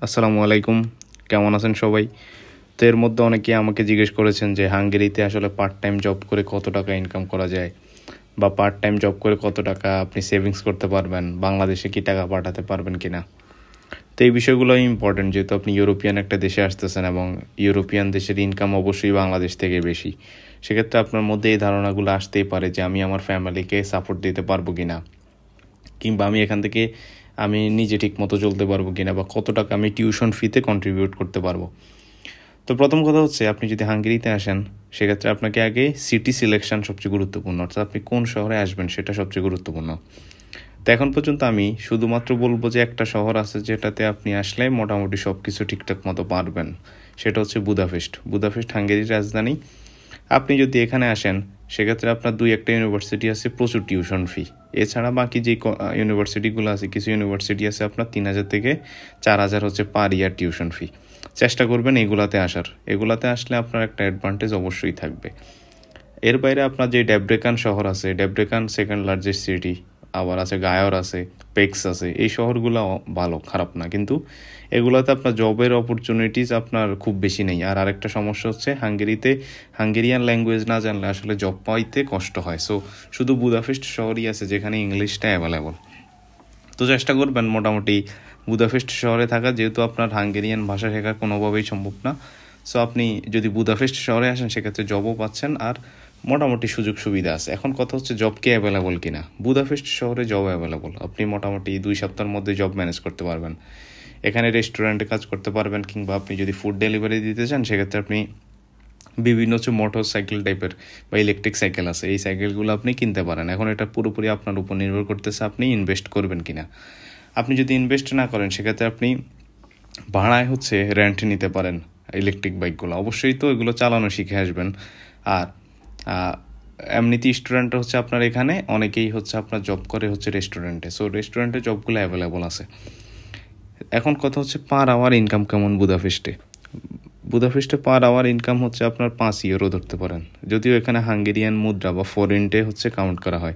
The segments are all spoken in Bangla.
আসসালামু আলাইকুম। কেমন আছেন সবাই? তো এর মধ্যে অনেকেই আমাকে জিজ্ঞেস করেছেন যে হাঙ্গেরিতে আসলে পার্ট টাইম জব করে কত টাকা ইনকাম করা যায়, বা পার্ট টাইম জব করে কত টাকা আপনি সেভিংস করতে পারবেন, বাংলাদেশে কি টাকা পাঠাতে পারবেন কিনা। তো এই বিষয়গুলো ইম্পর্টেন্ট, যেহেতু আপনি ইউরোপিয়ান একটা দেশে আসতেছেন এবং ইউরোপিয়ান দেশের ইনকাম অবশ্যই বাংলাদেশ থেকে বেশি। সেক্ষেত্রে আপনার মধ্যে এই ধারণাগুলো আসতেই পারে যে আমি আমার ফ্যামিলিকে সাপোর্ট দিতে পারবো কিনা, কিংবা আমি এখান থেকে আমি নিজে ঠিক মতো চলতে পারবো কিনা, বা কত টাকা আমি টিউশন ফিতে কন্ট্রিবিউট করতে পারবো। তো প্রথম কথা হচ্ছে, আপনি যদি হাঙ্গেরিতে আসেন সেক্ষেত্রে আপনাকে আগে সিটি সিলেকশন সবচেয়ে গুরুত্বপূর্ণ, অর্থাৎ আপনি কোন শহরে আসবেন সেটা সবচেয়ে গুরুত্বপূর্ণ। তো এখন পর্যন্ত আমি শুধুমাত্র বলবো যে একটা শহর আছে যেটাতে আপনি আসলে মোটামুটি সব কিছু ঠিকঠাক মতো পারবেন, সেটা হচ্ছে বুদাপেস্ট। বুদাপেস্ট হাঙ্গেরির রাজধানী। আপনি যদি এখানে আসেন সেক্ষেত্রে আপনার দুই একটা ইউনিভার্সিটি আছে প্রচুর টিউশন ফি। এছাড়া বাকি যে ইউনিভার্সিটিগুলো আছে, কিছু ইউনিভার্সিটি আছে আপনার 3,000 থেকে 4,000 হচ্ছে পার ইয়ার টিউশন ফি। চেষ্টা করবেন এগুলাতে আসার। এগুলাতে আসলে আপনার একটা অ্যাডভান্টেজ অবশ্যই থাকবে। এর বাইরে আপনার যে ডেব্রেকান শহর আছে, ডেব্রেকান সেকেন্ড লার্জেস্ট সিটি, আবার আছে গায়র আছে, পেক্স আছে, এই শহরগুলো ভালো, খারাপ না, কিন্তু এগুলোতে আপনার জবের অপরচুনিটিস আপনার খুব বেশি নেই। আর আরেকটা সমস্যা হচ্ছে হাঙ্গেরিতে হাঙ্গেরিয়ান ল্যাঙ্গুয়েজ না জানলে আসলে জব পাইতে কষ্ট হয়। সো শুধু বুদাপেস্ট শহরই আছে যেখানে ইংলিশটা অ্যাভেলেবল। তো চেষ্টা করবেন মোটামুটি বুদাপেস্ট শহরে থাকা, যেহেতু আপনার হাঙ্গেরিয়ান ভাষা শেখা কোনোভাবেই সম্ভব না। সো আপনি যদি বুদাপেস্ট শহরে আসেন সেক্ষেত্রে জবও পাচ্ছেন, আর মোটামুটি সুযোগ সুবিধা আছে। এখন কথা হচ্ছে জব কি অ্যাভেলেবল কিনা। বুদাপেস্ট শহরে জব অ্যাভেলেবল, আপনি মোটামুটি 2 সপ্তাহের মধ্যে জব ম্যানেজ করতে পারবেন। এখানে রেস্টুরেন্টে কাজ করতে পারবেন, কিংবা আপনি যদি ফুড ডেলিভারি দিতে চান সেক্ষেত্রে আপনি বিভিন্ন হচ্ছে মোটর সাইকেল টাইপের বা ইলেকট্রিক সাইকেল আছে, এই সাইকেলগুলো আপনি কিনতে পারেন। এখন এটা পুরোপুরি আপনার উপর নির্ভর করতেছে আপনি ইনভেস্ট করবেন কিনা। আপনি যদি ইনভেস্ট না করেন সেক্ষেত্রে আপনি ভাড়ায় হচ্ছে রেন্ট নিতে পারেন ইলেকট্রিক বাইকগুলো। অবশ্যই তো এগুলো চালানো শিখে আসবেন। আর এমনিতে স্টুডেন্ট হচ্ছে আপনার এখানে অনেকেই হচ্ছে আপনার জব করে হচ্ছে রেস্টুরেন্টে। সো রেস্টুরেন্টে জবগুলো অ্যাভেলেবল আছে। এখন কথা হচ্ছে পার আওয়ার ইনকাম কেমন বুদাপেস্টে। বুদাপেস্টে পার আওয়ার ইনকাম হচ্ছে আপনার 5 ইউরো ধরতে পারেন, যদিও এখানে হাঙ্গেরিয়ান মুদ্রা বা ফরেনটে হচ্ছে কাউন্ট করা হয়।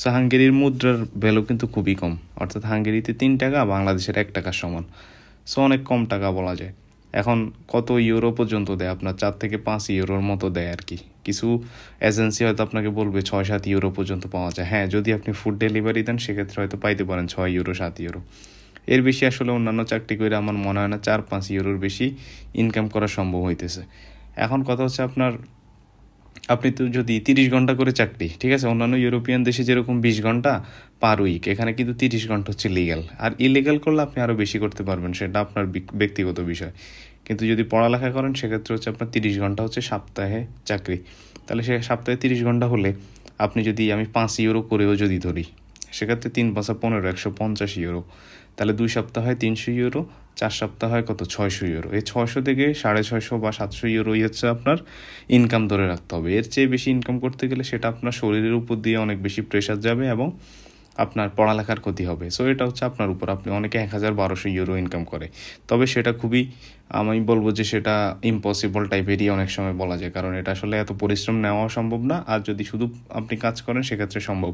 সো হাঙ্গেরির মুদ্রার ভ্যালু কিন্তু খুবই কম, অর্থাৎ হাঙ্গেরিতে 3 টাকা বাংলাদেশের 1 টাকার সমান। সো অনেক কম টাকা বলা যায়। এখন কত ইউরো পর্যন্ত দেয়, আপনার 4 থেকে 5 ইউরোর মতো দেয় আর কি। কিছু এজেন্সি হয়তো আপনাকে বলবে 6-7 ইউরো পর্যন্ত পাওয়া যায়। হ্যাঁ, যদি আপনি ফুড ডেলিভারি দেন সেক্ষেত্রে হয়তো পাইতে পারেন 6 ইউরো 7 ইউরো। এর বেশি আসলে অন্যান্য চাকরি করে আমার মনে হয় না 4-5 ইউরোর বেশি ইনকাম করা সম্ভব হইতেছে। এখন কথা হচ্ছে আপনি তো যদি 30 ঘন্টা করে চাকরি, ঠিক আছে, অন্যান্য ইউরোপিয়ান দেশে যেরকম 20 ঘন্টা পার উইক, এখানে কিন্তু 30 ঘন্টা হচ্ছে লিগ্যাল। আর ইলিগ্যাল করলে আপনি আরও বেশি করতে পারবেন, সেটা আপনার ব্যক্তিগত বিষয়। কিন্তু যদি পড়ালেখা করেন সেক্ষেত্রে হচ্ছে আপনার 30 ঘন্টা হচ্ছে সপ্তাহে চাকরি। তাহলে সে সপ্তাহে 30 ঘন্টা হলে আপনি যদি আমি 5 ইউরো করেও যদি ধরি, সেক্ষেত্রে 3×5=15, 150 ইউরো। তাহলে 2 সপ্তাহ হয় 300 ইউরো, 4 সপ্তাহ হয় কত, 600 ইউরো। এই 600 থেকে 650 বা 700 ইউরোই হচ্ছে আপনার ইনকাম ধরে রাখতে হবে। এর চেয়ে বেশি ইনকাম করতে গেলে সেটা আপনার শরীরের উপর দিয়ে অনেক বেশি প্রেশার যাবে এবং আপনার পড়ালেখার ক্ষতি হবে। সো এটা হচ্ছে আপনার উপর। আপনি অনেকে 1,000-1,200 ইউরো ইনকাম করে, তবে সেটা খুবই, আমি বলবো যে সেটা ইম্পসিবল টাইপেরই অনেক সময় বলা যায়, কারণ এটা আসলে এত পরিশ্রম নেওয়া সম্ভব না। আর যদি শুধু আপনি কাজ করেন সেক্ষেত্রে সম্ভব,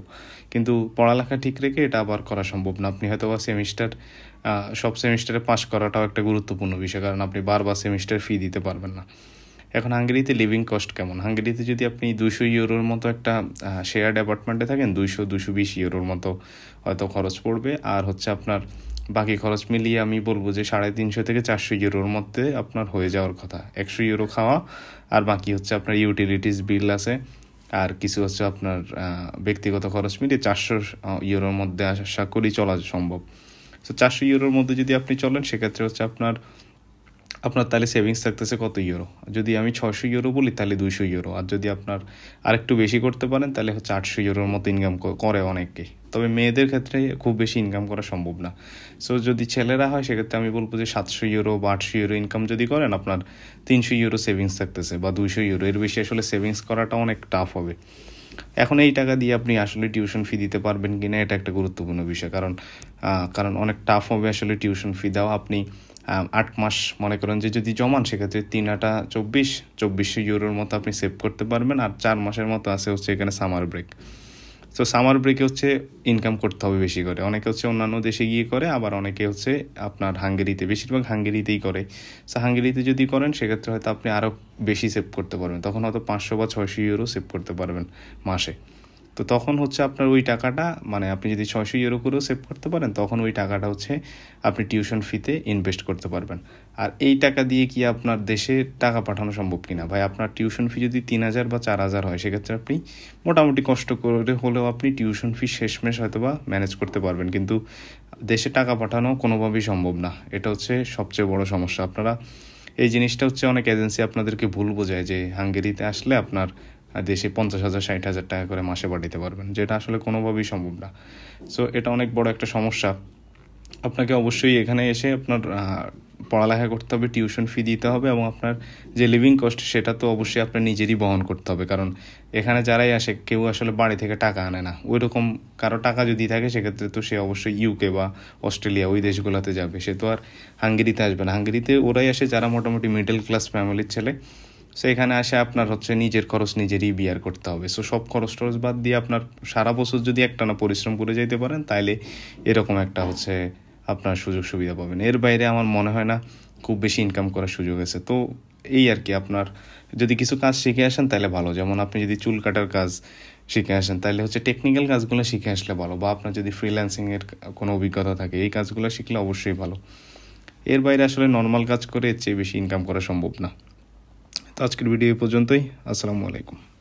কিন্তু পড়ালেখা ঠিক রেখে এটা আবার করা সম্ভব না। আপনি হয়তো বা সব সেমিস্টারে পাশ করাটাও একটা গুরুত্বপূর্ণ বিষয়, কারণ আপনি বারবার সেমিস্টার ফি দিতে পারবেন না। এখন হাঙ্গেরিতে লিভিং কস্ট কেমন। হাঙ্গেরিতে যদি আপনি 200 ইউরোর মতো একটা শেয়ার্ড অ্যাপার্টমেন্টে থাকেন, 200-220 ইউরোর মতো হয়তো খরচ পড়বে। আর হচ্ছে আপনার বাকি খরচ মিলিয়ে আমি বলবো যে 350 থেকে 400 ইউরোর মধ্যে আপনার হয়ে যাওয়ার কথা। 100 ইউরো খাওয়া, আর বাকি হচ্ছে আপনার ইউটিলিটিস বিল আছে, আর কিছু হচ্ছে আপনার ব্যক্তিগত খরচ মিলিয়ে 400 ইউরোর মধ্যে আশা করি চলা সম্ভব। তো 400 ইউরোর মধ্যে যদি আপনি চলেন সেক্ষেত্রে হচ্ছে আপনার তাহলে সেভিংস থাকতেছে কত ইউরো। যদি আমি 600 ইউরো বলি তাহলে 200 ইউরো, আর যদি আপনার আরেকটু বেশি করতে পারেন তাহলে হচ্ছে 800 ইউরোর মতো ইনকাম করে অনেকেই। তবে মেয়েদের ক্ষেত্রে খুব বেশি ইনকাম করা সম্ভব না। সো যদি ছেলেরা হয় সেক্ষেত্রে আমি বলবো যে 700 ইউরো বা 800 ইউরো ইনকাম যদি করেন, আপনার 300 ইউরো সেভিংস থাকতেছে, বা 200 ইউরো, এর বেশি আসলে সেভিংস করাটা অনেক টাফ হবে। এখন এই টাকা দিয়ে আপনি আসলে টিউশন ফি দিতে পারবেন কিনা এটা একটা গুরুত্বপূর্ণ বিষয়, কারণ অনেক টাফ হবে আসলে টিউশন ফি দেওয়া। আপনি 8 মাস মনে করেন যে যদি জমান, সেক্ষেত্রে 3×8=2400 ইউরোর মতো আপনি সেভ করতে পারবেন। আর 4 মাসের মতো আছে হচ্ছে এখানে সামার ব্রেক। সো সামার ব্রেকে হচ্ছে ইনকাম করতে হবে বেশি করে। অনেকে হচ্ছে অন্যান্য দেশে গিয়ে করে, আবার অনেকে হচ্ছে আপনার হাঙ্গেরিতে, বেশিরভাগ হাঙ্গেরিতেই করে। সো হাঙ্গেরিতে যদি করেন সেক্ষেত্রে হয়তো আপনি আরও বেশি সেভ করতে পারবেন, তখন হয়তো 500 বা 600 ইউরো সেভ করতে পারবেন মাসে। তো তখন হচ্ছে আপনার ওই টাকাটা, মানে আপনি যদি 600 ইউরো করেও সেভ করতে পারেন, তখন ওই টাকাটা হচ্ছে আপনি টিউশন ফিতে ইনভেস্ট করতে পারবেন। আর এই টাকা দিয়ে কি আপনার দেশে টাকা পাঠানো সম্ভব কিনা ভাই? আপনার টিউশন ফি যদি 3000 বা 4000 হয়, সেক্ষেত্রে আপনি মোটামুটি কষ্ট করে হলেও আপনি টিউশন ফি শেষমেশ হয়তো বা ম্যানেজ করতে পারবেন, কিন্তু দেশে টাকা পাঠানো কোনোভাবেই সম্ভব না। এটা হচ্ছে সবচেয়ে বড় সমস্যা। আপনারা এই জিনিসটা হচ্ছে, অনেক এজেন্সি আপনাদেরকে ভুল বোঝায় যে হাঙ্গেরিতে আসলে আপনার দেশে 50,000 60,000 টাকা করে মাসে পাঠাতে পারবেন, যেটা আসলে কোনোভাবেই সম্ভব না। সো এটা অনেক বড় একটা সমস্যা। আপনাকে অবশ্যই এখানে এসে আপনার পড়ালেখা করতে হবে, টিউশন ফি দিতে হবে, এবং আপনার যে লিভিং কস্ট সেটা তো অবশ্যই আপনার নিজেরই বহন করতে হবে। কারণ এখানে যারাই আসে কেউ আসলে বাড়ি থেকে টাকা আনে না। ওই রকম কারো টাকা যদি থাকে সেক্ষেত্রে তো সে অবশ্যই ইউকে বা অস্ট্রেলিয়া ওই দেশগুলোতে যাবে, সে তো আর হাঙ্গেরিতে আসবে না। হাঙ্গেরিতে ওরাই আসে যারা মোটামুটি মিডল ক্লাস ফ্যামিলির ছেলে। সো এখানে আসে আপনার হচ্ছে নিজের খরচ নিজেরই বিয়ার করতে হবে। সো সব খরচ টরচ বাদ দিয়ে আপনার সারা বছর যদি একটানা পরিশ্রম করে যেতে পারেন, তাইলে এরকম একটা হচ্ছে আপনার সুযোগ সুবিধা পাবেন। এর বাইরে আমার মনে হয় না খুব বেশি ইনকাম করার সুযোগ আছে। তো এই আর কি, আপনার যদি কিছু কাজ শিখে আসেন তাহলে ভালো। যেমন আপনি যদি চুল কাটার কাজ শিখে আসেন, তাহলে হচ্ছে টেকনিক্যাল কাজগুলো শিখে আসলে ভালো, বা আপনার যদি ফ্রিল্যান্সিংয়ের কোনো অভিজ্ঞতা থাকে, এই কাজগুলো শিখলে অবশ্যই ভালো। এর বাইরে আসলে নর্মাল কাজ করে এর চেয়ে বেশি ইনকাম করা সম্ভব না। তো আজকের ভিডিও এই পর্যন্তই। আসসালামু আলাইকুম।